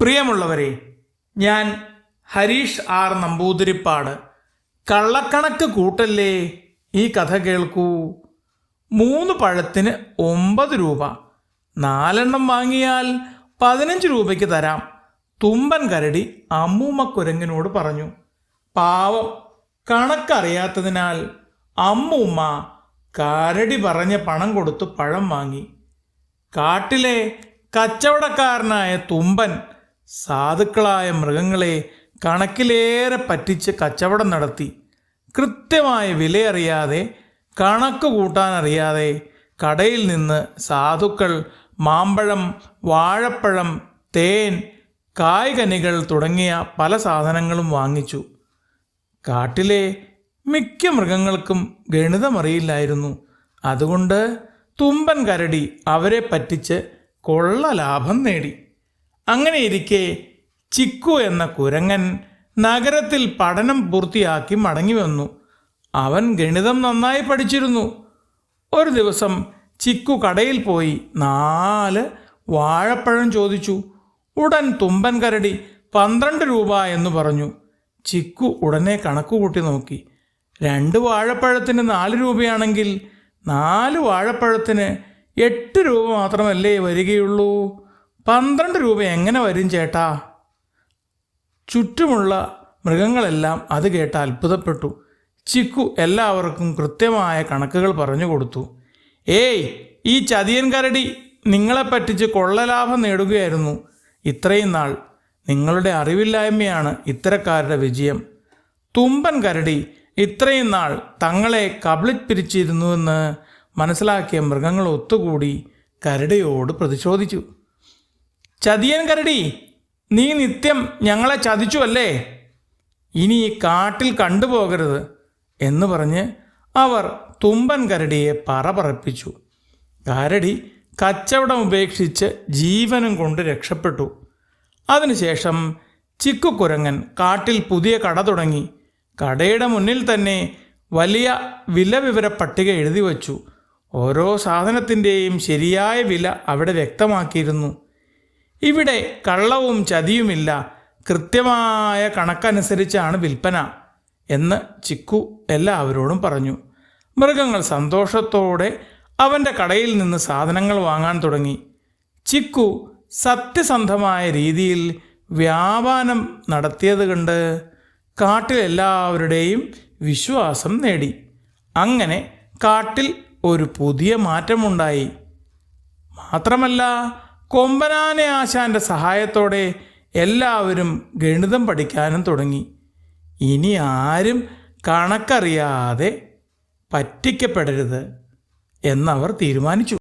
പ്രിയമുള്ളവരെ, ഞാൻ ഹരീഷ് ആർ നമ്പൂതിരിപ്പാട്. കള്ളക്കണക്ക് കൂട്ടല്ലേ, ഈ കഥ കേൾക്കൂ. 3 പഴത്തിന് 9 രൂപ, 4 എണ്ണം വാങ്ങിയാൽ 15 രൂപയ്ക്ക് തരാം. തുമ്പൻ കരടി അമ്മൂമ്മ കുരങ്ങിനോട് പറഞ്ഞു. പാവം, കണക്കറിയാത്തതിനാൽ അമ്മൂമ്മ കരടി പറഞ്ഞ പണം കൊടുത്ത് പഴം വാങ്ങി. കാട്ടിലെ കച്ചവടക്കാരനായ തുമ്പൻ സാധുക്കളായ മൃഗങ്ങളെ കണക്കിലേറെ പറ്റിച്ച് കച്ചവടം നടത്തി. കൃത്യമായ വിലയറിയാതെ, കണക്ക് കൂട്ടാനറിയാതെ കടയിൽ നിന്ന് സാധുക്കൾ മാമ്പഴം, വാഴപ്പഴം, തേൻ, കായ്കനികൾ തുടങ്ങിയ പല സാധനങ്ങളും വാങ്ങിച്ചു. കാട്ടിലെ മിക്ക മൃഗങ്ങൾക്കും ഗണിതമറിയില്ലായിരുന്നു. അതുകൊണ്ട് തുമ്പൻ കരടി അവരെ പറ്റിച്ച് കൊള്ള ലാഭം നേടി. അങ്ങനെയിരിക്കെ ചിക്കു എന്ന കുരങ്ങൻ നഗരത്തിൽ പഠനം പൂർത്തിയാക്കി മടങ്ങി വന്നു. അവൻ ഗണിതം നന്നായി പഠിച്ചിരുന്നു. ഒരു ദിവസം ചിക്കു കടയിൽ പോയി 4 വാഴപ്പഴം ചോദിച്ചു. ഉടൻ തുമ്പൻ കരടി 12 രൂപ എന്ന് പറഞ്ഞു. ചിക്കു ഉടനെ കണക്കുകൂട്ടി നോക്കി. 2 വാഴപ്പഴത്തിന് 4 രൂപയാണെങ്കിൽ 4 വാഴപ്പഴത്തിന് 8 രൂപ മാത്രമല്ലേ വരികയുള്ളൂ? 12 രൂപ എങ്ങനെ വരും ചേട്ടാ? ചുറ്റുമുള്ള മൃഗങ്ങളെല്ലാം അത് കേട്ട് അത്ഭുതപ്പെട്ടു. ചിക്കു എല്ലാവർക്കും കൃത്യമായ കണക്കുകൾ പറഞ്ഞു കൊടുത്തു. ഏയ്, ഈ ചതിയൻ കരടി നിങ്ങളെ പറ്റിച്ച് കൊള്ളലാഭം നേടുകയായിരുന്നു. ഇത്രയും നാൾ നിങ്ങളുടെ അറിവില്ലായ്മയാണ് ഇത്തരക്കാരുടെ വിജയം. തുമ്പൻ കരടി ഇത്രയും നാൾ തങ്ങളെ കബളിപ്പിരിച്ചിരുന്നുവെന്ന് മനസ്സിലാക്കിയ മൃഗങ്ങൾ ഒത്തുകൂടി കരടിയോട് പ്രതിഷേധിച്ചു. ചതിയൻ കരടി, നീ നിത്യം ഞങ്ങളെ ചതിച്ചു അല്ലേ? ഇനി ഈ കാട്ടിൽ കണ്ടുപോകരുത് എന്ന് പറഞ്ഞ് അവർ തുമ്പൻ കരടിയെ പറപ്പിച്ചു. കരടി കച്ചവടം ഉപേക്ഷിച്ച് ജീവനും കൊണ്ട് രക്ഷപ്പെട്ടു. അതിനുശേഷം ചിക്കുകുരങ്ങൻ കാട്ടിൽ പുതിയ കട തുടങ്ങി. കടയുടെ മുന്നിൽ തന്നെ വലിയ വിലവിവര പട്ടിക എഴുതി വച്ചു. ഓരോ സാധനത്തിൻ്റെയും ശരിയായ വില അവിടെ വ്യക്തമാക്കിയിരുന്നു. ഇവിടെ കള്ളവും ചതിയുമില്ല, കൃത്യമായ കണക്കനുസരിച്ചാണ് വിൽപ്പന എന്ന് ചിക്കു എല്ലാവരോടും പറഞ്ഞു. മൃഗങ്ങൾ സന്തോഷത്തോടെ അവൻ്റെ കടയിൽ നിന്ന് സാധനങ്ങൾ വാങ്ങാൻ തുടങ്ങി. ചിക്കു സത്യസന്ധമായ രീതിയിൽ വ്യാപാരം നടത്തിയത് കണ്ട് കാട്ടിലെല്ലാവരുടെയും വിശ്വാസം നേടി. അങ്ങനെ കാട്ടിൽ ഒരു പുതിയ മാറ്റമുണ്ടായി. മാത്രമല്ല, കൊമ്പനാന ആശാൻ്റെ സഹായത്തോടെ എല്ലാവരും ഗണിതം പഠിക്കാനും തുടങ്ങി. ഇനി ആരും കണക്കറിയാതെ പറ്റിക്കപ്പെടരുത് എന്നവർ തീരുമാനിച്ചു.